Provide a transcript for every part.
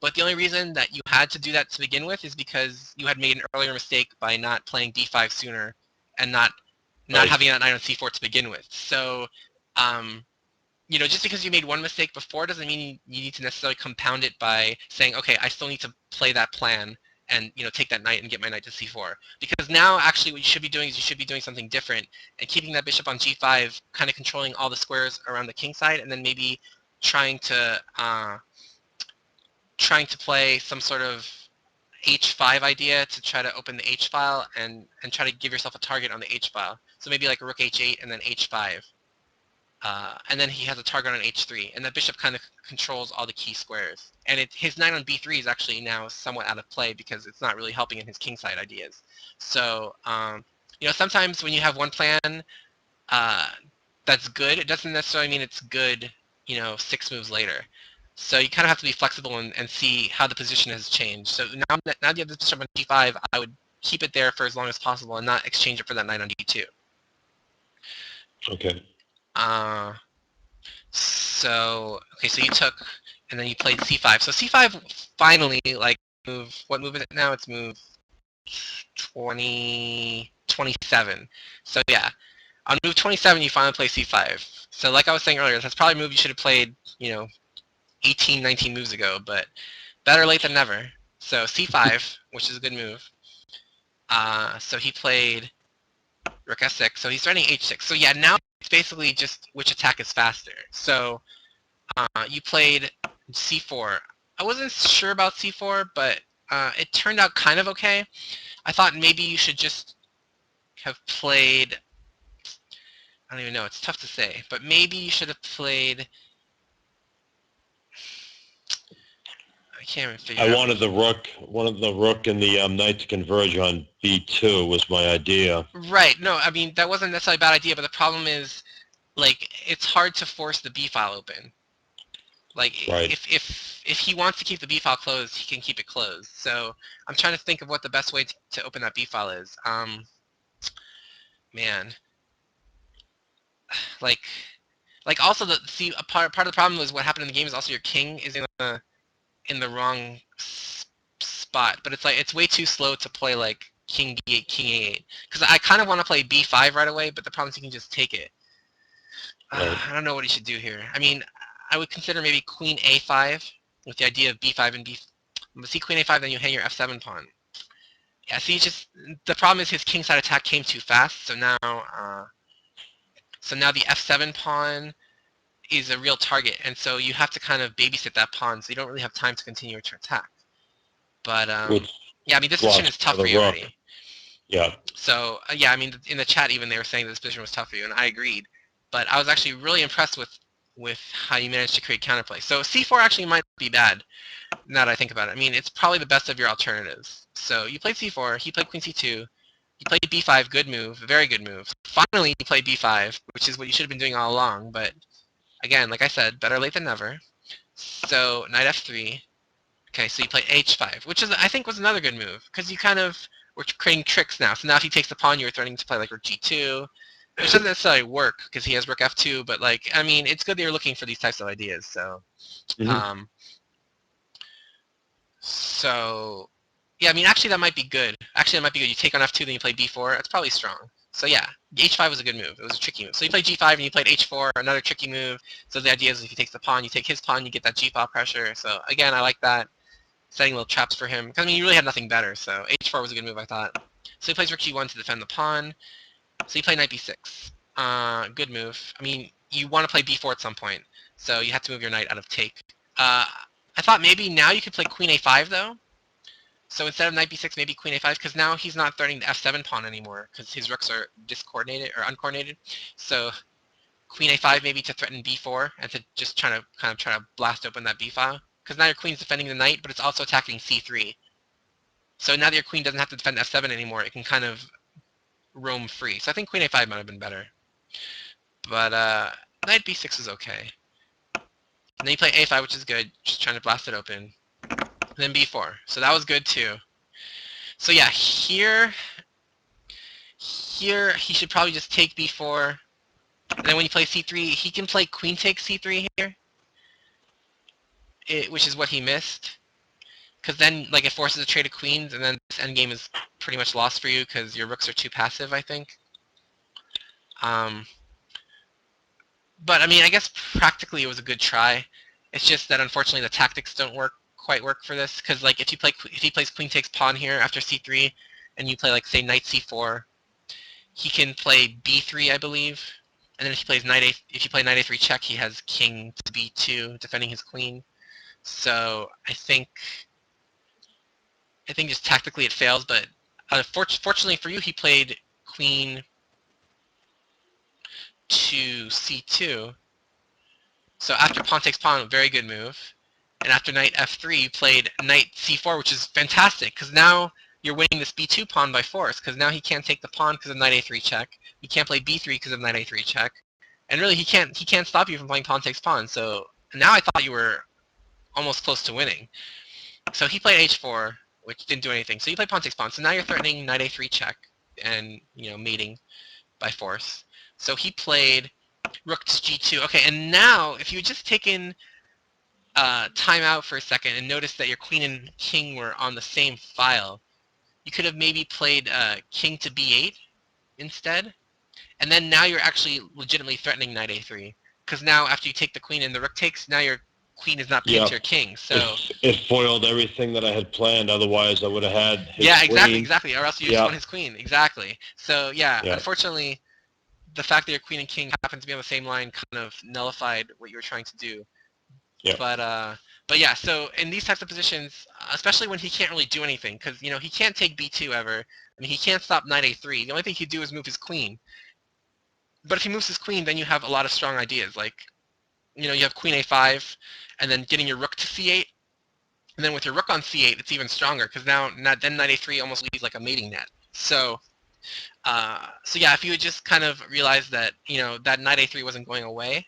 But the only reason that you had to do that to begin with is because you had made an earlier mistake by not playing d5 sooner and not Right. having that knight on c4 to begin with. So, just because you made one mistake before doesn't mean you need to necessarily compound it by saying, okay, I still need to play that plan and take that knight and get my knight to c4. Because now actually what you should be doing is you should be doing something different and keeping that bishop on g5, kind of controlling all the squares around the king side, and then maybe trying to play some sort of h5 idea to try to open the h file and try to give yourself a target on the h file. So maybe like rook h8 and then h5. And then he has a target on h3, and that bishop kind of controls all the key squares. And his knight on b3 is actually now somewhat out of play because it's not really helping in his kingside ideas. So, sometimes when you have one plan that's good, it doesn't necessarily mean it's good, 6 moves later. So you kind of have to be flexible and see how the position has changed. So now that you have this bishop on d5, I would keep it there for as long as possible and not exchange it for that knight on d2. Okay. So you took, and then you played c5. So c5 finally, what move is it now? It's move 27. So yeah, on move 27, you finally play c5. So like I was saying earlier, that's probably a move you should have played, 18, 19 moves ago, but better late than never. So c5, which is a good move. So he played rook s6, so he's starting h6. So yeah, now it's basically just which attack is faster. So you played c4. I wasn't sure about c4, but it turned out kind of okay. I thought maybe you should just have played, I don't even know, it's tough to say, but maybe you should have played, I can't even figure I out. wanted the rook and the knight to converge on b2 was my idea. Right, no, I mean, that wasn't necessarily a bad idea, but the problem is, it's hard to force the b file open. Like, Right. if he wants to keep the b file closed, he can keep it closed. So I'm trying to think of what the best way to open that b file is. Man, like also a part of the problem is what happened in the game is also your king is in the wrong spot. But it's way too slow to play like king b8, king a8. Because I kind of want to play b5 right away, but the problem is you can just take it. Right. I don't know what he should do here. I mean, I would consider maybe queen a5 with the idea of b5 and b. But see queen a5, then you hang your f7 pawn. Yeah, see, just the problem is his kingside attack came too fast. So now the f7 pawn is a real target, and so you have to kind of babysit that pawn, so you don't really have time to continue to attack. But yeah, I mean, this position is tough for you already. Yeah. So yeah, I mean, in the chat even they were saying this position was tough for you, and I agreed. But I was actually really impressed with how you managed to create counterplay. So c4 actually might be bad, now that I think about it. I mean, it's probably the best of your alternatives. So you played c4, he played queen c2, you played b5, good move, very good move. Finally, you played b5, which is what you should have been doing all along, but again, like I said, better late than never. So knight f3. Okay, so you play h5, which I think was another good move, because you kind of were creating tricks now. So now if he takes the pawn, you're threatening to play like rook g2, which doesn't necessarily work because he has rook f2, but I mean, it's good that you're looking for these types of ideas. So, Mm-hmm. so yeah, I mean, actually that might be good. Actually, that might be good. You take on f2, then you play b4. That's probably strong. So yeah, h5 was a good move. It was a tricky move. So you played g5 and you played h4, another tricky move. So the idea is if he takes the pawn, you take his pawn, you get that g-file pressure. So again, I like that. Setting little traps for him. Because I mean, you really had nothing better. So h4 was a good move, I thought. So he plays rook g1 to defend the pawn. So you play knight b6. Good move. I mean, you want to play b4 at some point. So you have to move your knight out of take. I thought maybe now you could play queen a5 though. So instead of knight b6, maybe queen a5, because now he's not threatening the f7 pawn anymore, because his rooks are discoordinated or uncoordinated. So queen a5 maybe to threaten b4 and to just try to blast open that b file, because now your queen's defending the knight, but it's also attacking c3. So now that your queen doesn't have to defend f7 anymore, it can kind of roam free. So I think queen a5 might have been better. But knight b6 is okay. And then you play a5, which is good, just trying to blast it open. And then b4. So that was good too. So yeah, here he should probably just take b4. And then when you play c3, he can play queen takes c3 here, which is what he missed. because then like it forces a trade of queens, and then this endgame is pretty much lost for you because your rooks are too passive, I think. But I mean, I guess practically it was a good try. It's just that unfortunately the tactics don't quite work for this, because like if he plays queen takes pawn here after c3, and you play like say knight c4, he can play b3, I believe, and then if he plays if you play knight a3 check, he has king to b2 defending his queen. So I think just tactically it fails, but fortunately for you, he played queen to c2. So after pawn takes pawn, very good move. And after knight f3, you played knight c4, which is fantastic, because now you're winning this b2 pawn by force, because now he can't take the pawn because of knight a3 check. He can't play b3 because of knight a3 check. And really, he can't stop you from playing pawn takes pawn. So now I thought you were almost close to winning. So he played h4, which didn't do anything. So you play pawn takes pawn. So now you're threatening knight a3 check and, mating by force. So he played rook to g2. Okay, and now if you had just taken time out for a second and noticed that your queen and king were on the same file, you could have maybe played king to b8 instead. And then now you're actually legitimately threatening knight a3. Because now after you take the queen and the rook takes, now your queen is not pinned to your king. So it foiled everything that I had planned. Otherwise, I would have had his exactly, queen. Or else you just won his queen. Exactly. So unfortunately, the fact that your queen and king happened to be on the same line kind of nullified what you were trying to do. Yeah. But yeah, so in these types of positions, especially when he can't really do anything, because he can't take b2 ever. I mean, he can't stop knight a3. The only thing he'd do is move his queen. But if he moves his queen, then you have a lot of strong ideas. Like, you have queen a5, and then getting your rook to c8. And then with your rook on c8, it's even stronger, because then knight a3 almost leaves like a mating net. So yeah, if you had just kind of realized that, that knight a3 wasn't going away,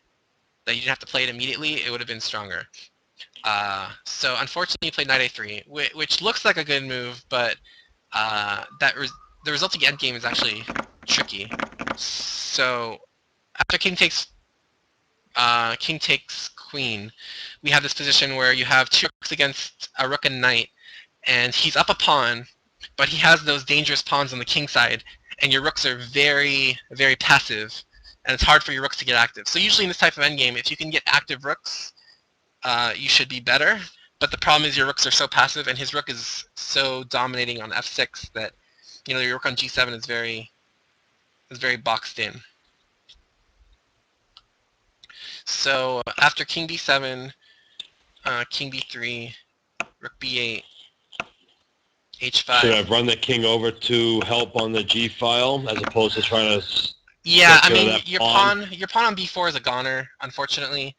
that you didn't have to play it immediately, it would have been stronger. So unfortunately, you played knight a3, which looks like a good move, but the resulting endgame is actually tricky. So after king takes queen, we have this position where you have two rooks against a rook and knight, and he's up a pawn, but he has those dangerous pawns on the king side, and your rooks are very, very passive, and it's hard for your rooks to get active. So usually in this type of endgame, if you can get active rooks, you should be better. But the problem is your rooks are so passive, and his rook is so dominating on f6 that your rook on g7 is very boxed in. So after king b7, king b3, rook b8, h5. Should I run the king over to help on the g file as opposed to trying to? Yeah, I mean your pawn on b4 is a goner, unfortunately.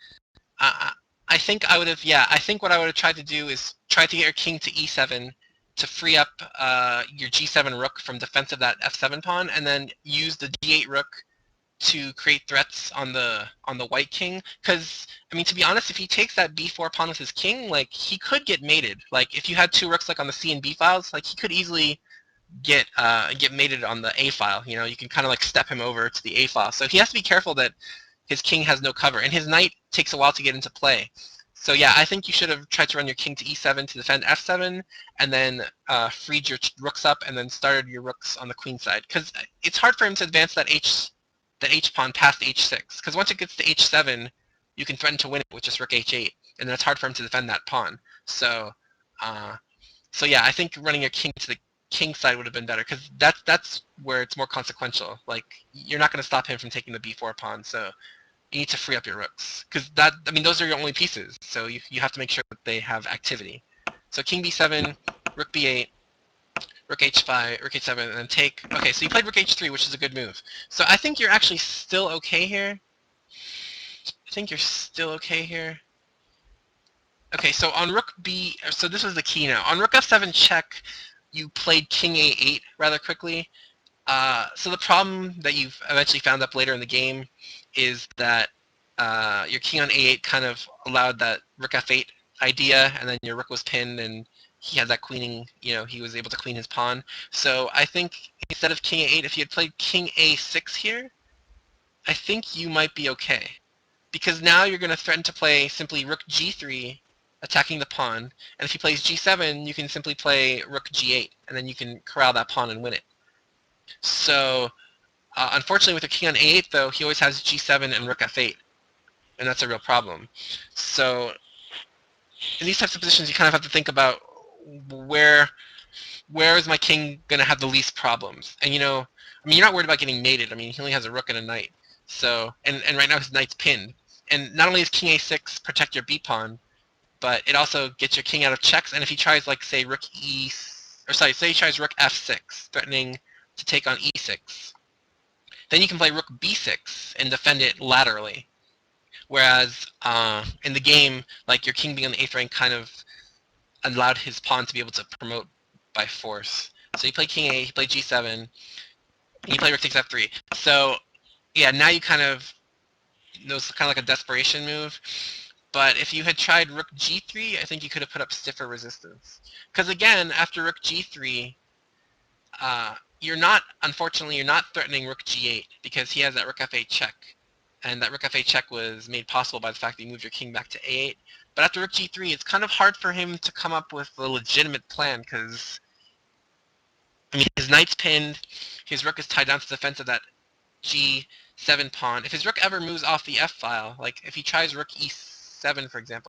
I think I would have. Yeah, I think what I would have tried to do is try to get your king to e7 to free up your g7 rook from defense of that f7 pawn, and then use the d8 rook to create threats on the white king. Because I mean, to be honest, if he takes that b4 pawn with his king, like he could get mated. Like if you had two rooks like on the c and b files, like he could easily get mated on the a file. You can kind of like step him over to the a file. So he has to be careful that his king has no cover, and his knight takes a while to get into play. So yeah, I think you should have tried to run your king to e7 to defend f7, and then freed your rooks up, and then started your rooks on the queen side. Because it's hard for him to advance that h pawn past h6. Because once it gets to h7, you can threaten to win it with just rook h8, and then it's hard for him to defend that pawn. So yeah, I think running your king to the king side would have been better, because that's where it's more consequential. Like you're not going to stop him from taking the b4 pawn, so you need to free up your rooks, because those are your only pieces. So you have to make sure that they have activity. So king b7, rook b8, rook h5, rook h7, and then take. Okay, so you played rook h3, which is a good move. So I think you're actually still okay here. Okay, so on rook so this was the key now. On rook f7 check, you played king a8 rather quickly. So the problem that you've eventually found up later in the game is that your king on a8 kind of allowed that rook f8 idea, and then your rook was pinned, and he had that queening, he was able to queen his pawn. So I think instead of king a8, if you had played king a6 here, I think you might be okay. Because now you're going to threaten to play simply rook g3 attacking the pawn. And if he plays g7, you can simply play rook g8, and then you can corral that pawn and win it. So unfortunately, with the king on a8, though, he always has g7 and rook f8, and that's a real problem. So in these types of positions, you kind of have to think about where is my king going to have the least problems? And, I mean, you're not worried about getting mated. I mean, he only has a rook and a knight. So, and right now his knight's pinned. And not only does king a6 protect your b-pawn, but it also gets your king out of checks. And if he tries, like, say, say he tries rook f6, threatening to take on e6, then you can play rook b6 and defend it laterally. Whereas in the game, like, your king being on the 8th rank kind of allowed his pawn to be able to promote by force. So you play king a, you play g7, and you play rook takes f3. So yeah, now you kind of, it was kind of like a desperation move. But if you had tried rook g3, I think you could have put up stiffer resistance. Because again, after rook g3, unfortunately, you're not threatening rook g8 because he has that rook f8 check. And that rook f8 check was made possible by the fact that you moved your king back to a8. But after rook g3, it's kind of hard for him to come up with a legitimate plan because, I mean, his knight's pinned, his rook is tied down to the defense of that g7 pawn. If his rook ever moves off the f-file, like if he tries rook e7, for example,